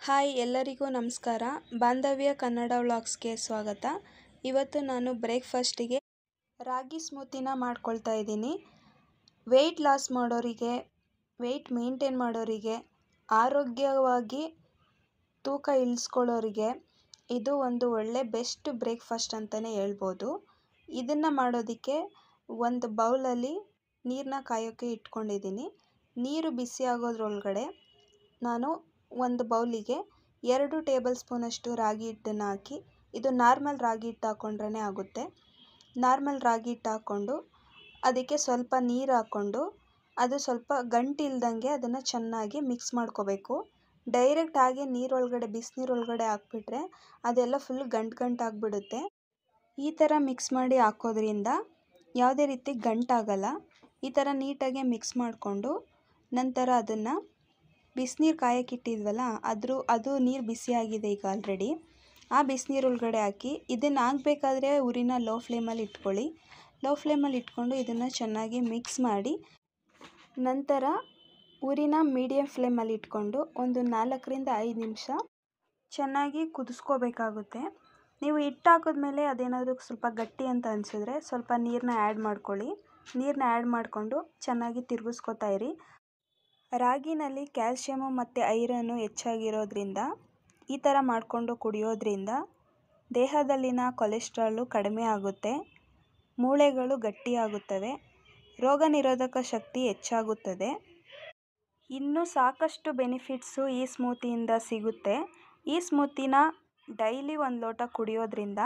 Hi ಎಲ್ಲರಿಗೂ ನಮಸ್ಕಾರ. ಬಾಂಧವ್ಯ ಕನ್ನಡ ವ್ಲಾಗ್ಸ್ಗೆ ಸ್ವಾಗತ. ಇವತ್ತು ನಾನು ಬ್ರೇಕ್ಫಾಸ್ಟಿಗೆ ರಾಗಿ ಸ್ಮೂತಿನ ಮಾಡ್ಕೊಳ್ತಾ ಇದ್ದೀನಿ. ವೆಯ್ಟ್ ಲಾಸ್ ಮಾಡೋರಿಗೆ, ವೆಯ್ಟ್ ಮೇಂಟೈನ್ ಮಾಡೋರಿಗೆ, ಆರೋಗ್ಯವಾಗಿ ತೂಕ ಇಳಿಸ್ಕೊಳ್ಳೋರಿಗೆ ಇದು ಒಂದು ಒಳ್ಳೆ ಬೆಸ್ಟ್ ಬ್ರೇಕ್ಫಾಸ್ಟ್ ಅಂತಲೇ ಹೇಳ್ಬೋದು. ಇದನ್ನು ಮಾಡೋದಕ್ಕೆ ಒಂದು ಬೌಲಲ್ಲಿ ನೀರನ್ನ ಕಾಯೋಕ್ಕೆ ಇಟ್ಕೊಂಡಿದ್ದೀನಿ. ನೀರು ಬಿಸಿ ಆಗೋದ್ರೊಳಗಡೆ ನಾನು ಒಂದು ಬೌಲಿಗೆ 2 ಟೇಬಲ್ ಸ್ಪೂನಷ್ಟು ರಾಗಿ ಹಿಟ್ಟನ್ನು ಹಾಕಿ, ಇದು ನಾರ್ಮಲ್ ರಾಗಿ ಹಿಟ್ಟು ಹಾಕ್ಕೊಂಡ್ರೆ ಆಗುತ್ತೆ. ನಾರ್ಮಲ್ ರಾಗಿ ಹಿಟ್ಟು ಹಾಕ್ಕೊಂಡು ಅದಕ್ಕೆ ಸ್ವಲ್ಪ ನೀರು ಹಾಕ್ಕೊಂಡು ಅದು ಸ್ವಲ್ಪ ಗಂಟಿಲ್ದಂಗೆ ಅದನ್ನು ಚೆನ್ನಾಗಿ ಮಿಕ್ಸ್ ಮಾಡ್ಕೋಬೇಕು. ಡೈರೆಕ್ಟ್ ಹಾಗೆ ನೀರೊಳಗಡೆ ಬಿಸಿನೀರೊಳಗಡೆ ಹಾಕ್ಬಿಟ್ರೆ ಅದೆಲ್ಲ ಫುಲ್ ಗಂಟಾಗಿಬಿಡುತ್ತೆ. ಈ ಥರ ಮಿಕ್ಸ್ ಮಾಡಿ ಹಾಕೋದ್ರಿಂದ ಯಾವುದೇ ರೀತಿ ಗಂಟಾಗಲ್ಲ. ಈ ಥರ ನೀಟಾಗಿ ಮಿಕ್ಸ್ ಮಾಡಿಕೊಂಡು ನಂತರ ಅದನ್ನು ಬಿಸಿನೀರು ಕಾಯಕ್ಕೆ ಇಟ್ಟಿದ್ವಲ್ಲ ಅದು ನೀರು ಬಿಸಿಯಾಗಿದೆ ಈಗ ಆಲ್ರೆಡಿ. ಆ ಬಿಸಿನೀರೊಳಗಡೆ ಹಾಕಿ ಇದನ್ನು ಹಾಕಬೇಕಾದ್ರೆ ಉರಿನ ಲೋ ಫ್ಲೇಮಲ್ಲಿ ಇಟ್ಕೊಳ್ಳಿ. ಲೋ ಫ್ಲೇಮಲ್ಲಿ ಇಟ್ಕೊಂಡು ಇದನ್ನು ಚೆನ್ನಾಗಿ ಮಿಕ್ಸ್ ಮಾಡಿ ನಂತರ ಉರಿನ ಮೀಡಿಯಮ್ ಫ್ಲೇಮಲ್ಲಿ ಇಟ್ಕೊಂಡು ಒಂದು 4ರಿಂದ 5 ನಿಮಿಷ ಚೆನ್ನಾಗಿ ಕುದಿಸ್ಕೋಬೇಕಾಗುತ್ತೆ. ನೀವು ಹಿಟ್ಟು ಹಾಕಿದ್ಮೇಲೆ ಅದೇನಾದರೂ ಸ್ವಲ್ಪ ಗಟ್ಟಿ ಅಂತ ಅನಿಸಿದ್ರೆ ಸ್ವಲ್ಪ ನೀರನ್ನ ಆ್ಯಡ್ ಮಾಡ್ಕೊಳ್ಳಿ. ನೀರನ್ನ ಆ್ಯಡ್ ಮಾಡಿಕೊಂಡು ಚೆನ್ನಾಗಿ ತಿರುಗಿಸ್ಕೊತಾ ಇರಿ. ರಾಗಿನಲ್ಲಿ ಕ್ಯಾಲ್ಶಿಯಮು ಮತ್ತು ಐರನ್ನು ಹೆಚ್ಚಾಗಿರೋದ್ರಿಂದ ಈ ಥರ ಮಾಡಿಕೊಂಡು ಕುಡಿಯೋದ್ರಿಂದ ದೇಹದಲ್ಲಿನ ಕೊಲೆಸ್ಟ್ರಾಲು ಕಡಿಮೆ ಆಗುತ್ತೆ, ಮೂಳೆಗಳು ಗಟ್ಟಿಯಾಗುತ್ತವೆ, ರೋಗ ನಿರೋಧಕ ಶಕ್ತಿ ಹೆಚ್ಚಾಗುತ್ತದೆ. ಇನ್ನೂ ಸಾಕಷ್ಟು ಬೆನಿಫಿಟ್ಸು ಈ ಸ್ಮೂತಿಯಿಂದ ಸಿಗುತ್ತೆ. ಈ ಸ್ಮೂತಿನ ಡೈಲಿ 1 ಲೋಟ ಕುಡಿಯೋದ್ರಿಂದ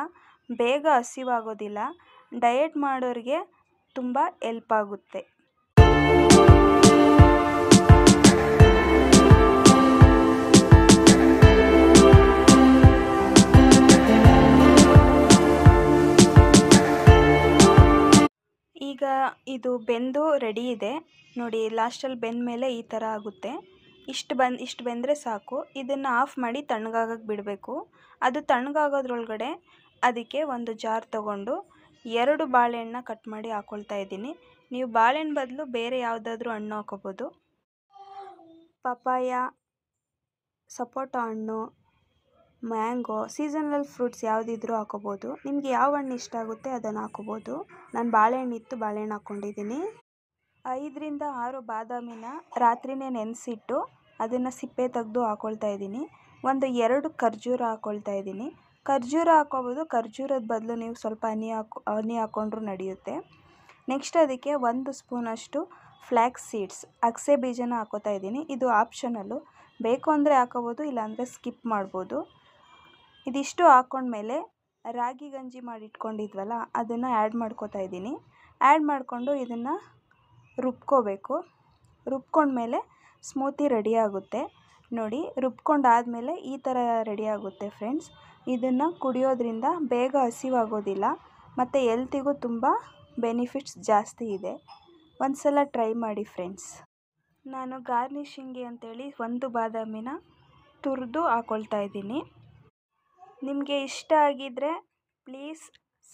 ಬೇಗ ಹಸಿವಾಗೋದಿಲ್ಲ. ಡಯಟ್ ಮಾಡೋರಿಗೆ ತುಂಬ ಹೆಲ್ಪ್ ಆಗುತ್ತೆ. ಈಗ ಇದು ಬೆಂದು ರೆಡಿ ಇದೆ ನೋಡಿ. ಲಾಸ್ಟಲ್ಲಿ ಬೆಂದ ಮೇಲೆ ಈ ಥರ ಆಗುತ್ತೆ. ಇಷ್ಟು ಬೆಂದರೆ ಸಾಕು. ಇದನ್ನು ಆಫ್ ಮಾಡಿ ತಣ್ಣಗಾಗಕ್ಕೆ ಬಿಡಬೇಕು. ಅದು ತಣ್ಣಗಾಗೋದ್ರೊಳಗಡೆ ಅದಕ್ಕೆ ಒಂದು ಜಾರ್ ತೊಗೊಂಡು 2 ಬಾಳೆಹಣ್ಣನ್ನ ಕಟ್ ಮಾಡಿ ಹಾಕ್ಕೊಳ್ತಾ ಇದ್ದೀನಿ. ನೀವು ಬಾಳೆಹಣ್ಣು ಬದಲು ಬೇರೆ ಯಾವುದಾದ್ರೂ ಹಣ್ಣು ಹಾಕೋಬೋದು. ಪಪಾಯ, ಸಪೋಟ ಹಣ್ಣು, ಮ್ಯಾಂಗೋ, ಸೀಸನಲ್ ಫ್ರೂಟ್ಸ್ ಯಾವುದಿದ್ರೂ ಹಾಕೋಬೋದು. ನಿಮಗೆ ಯಾವ ಹಣ್ಣು ಇಷ್ಟ ಆಗುತ್ತೆ ಅದನ್ನು ಹಾಕೋಬೋದು. ನಾನು ಬಾಳೆಹಣ್ಣಿತ್ತು, ಬಾಳೆಹಣ್ಣು ಹಾಕ್ಕೊಂಡಿದ್ದೀನಿ. 5ರಿಂದ 6 ಬಾದಾಮಿನ ರಾತ್ರಿನೇ ನೆನೆಸಿಟ್ಟು ಅದನ್ನು ಸಿಪ್ಪೆ ತೆಗೆದು ಹಾಕ್ಕೊಳ್ತಾ ಇದ್ದೀನಿ. ಒಂದು 2 ಖರ್ಜೂರ ಹಾಕ್ಕೊಳ್ತಾ ಇದ್ದೀನಿ. ಖರ್ಜೂರ ಹಾಕೋಬೋದು. ಖರ್ಜೂರದ ಬದಲು ನೀವು ಸ್ವಲ್ಪ ಹನಿ ಹಾಕ್ಕೊಂಡ್ರೂ ನಡೆಯುತ್ತೆ. ನೆಕ್ಸ್ಟ್ ಅದಕ್ಕೆ 1 ಸ್ಪೂನಷ್ಟು ಫ್ಲ್ಯಾಕ್ಸ್ ಸೀಡ್ಸ್, ಅಗಸೆ ಬೀಜನ ಹಾಕೋತಾ ಇದ್ದೀನಿ. ಇದು ಆಪ್ಷನಲ್ಲು, ಬೇಕು ಅಂದರೆ ಹಾಕೋಬೋದು, ಇಲ್ಲಾಂದರೆ ಸ್ಕಿಪ್ ಮಾಡ್ಬೋದು. ಇದಿಷ್ಟು ಹಾಕ್ಕೊಂಡ್ಮೇಲೆ ರಾಗಿ ಗಂಜಿ ಮಾಡಿಟ್ಕೊಂಡಿದ್ವಲ್ಲ ಅದನ್ನು ಆ್ಯಡ್ ಮಾಡ್ಕೋತಾ ಇದ್ದೀನಿ. ಆ್ಯಡ್ ಮಾಡಿಕೊಂಡು ಇದನ್ನು ರುಬ್ಕೋಬೇಕು. ರುಬ್ಕೊಂಡ್ಮೇಲೆ ಸ್ಮೂತಿ ರೆಡಿ ಆಗುತ್ತೆ ನೋಡಿ. ರುಬ್ಕೊಂಡಾದಮೇಲೆ ಈ ಥರ ರೆಡಿ ಆಗುತ್ತೆ ಫ್ರೆಂಡ್ಸ್. ಇದನ್ನು ಕುಡಿಯೋದ್ರಿಂದ ಬೇಗ ಹಸಿವಾಗೋದಿಲ್ಲ ಮತ್ತು ಹೆಲ್ತಿಗೂ ತುಂಬ ಬೆನಿಫಿಟ್ಸ್ ಜಾಸ್ತಿ ಇದೆ. ಒಂದು ಸಲ ಟ್ರೈ ಮಾಡಿ ಫ್ರೆಂಡ್ಸ್. ನಾನು ಗಾರ್ನಿಷಿಂಗ್ಗೆ ಅಂತೇಳಿ 1 ಬಾದಾಮಿನ ತುರಿದು ಹಾಕ್ಕೊಳ್ತಾ ಇದ್ದೀನಿ. ನಿಮಗೆ ಇಷ್ಟ ಆಗಿದ್ದರೆ ಪ್ಲೀಸ್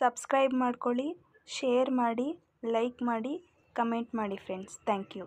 ಸಬ್ಸ್ಕ್ರೈಬ್ ಮಾಡ್ಕೊಳ್ಳಿ, ಶೇರ್ ಮಾಡಿ, ಲೈಕ್ ಮಾಡಿ, ಕಮೆಂಟ್ ಮಾಡಿ ಫ್ರೆಂಡ್ಸ್. Thank you.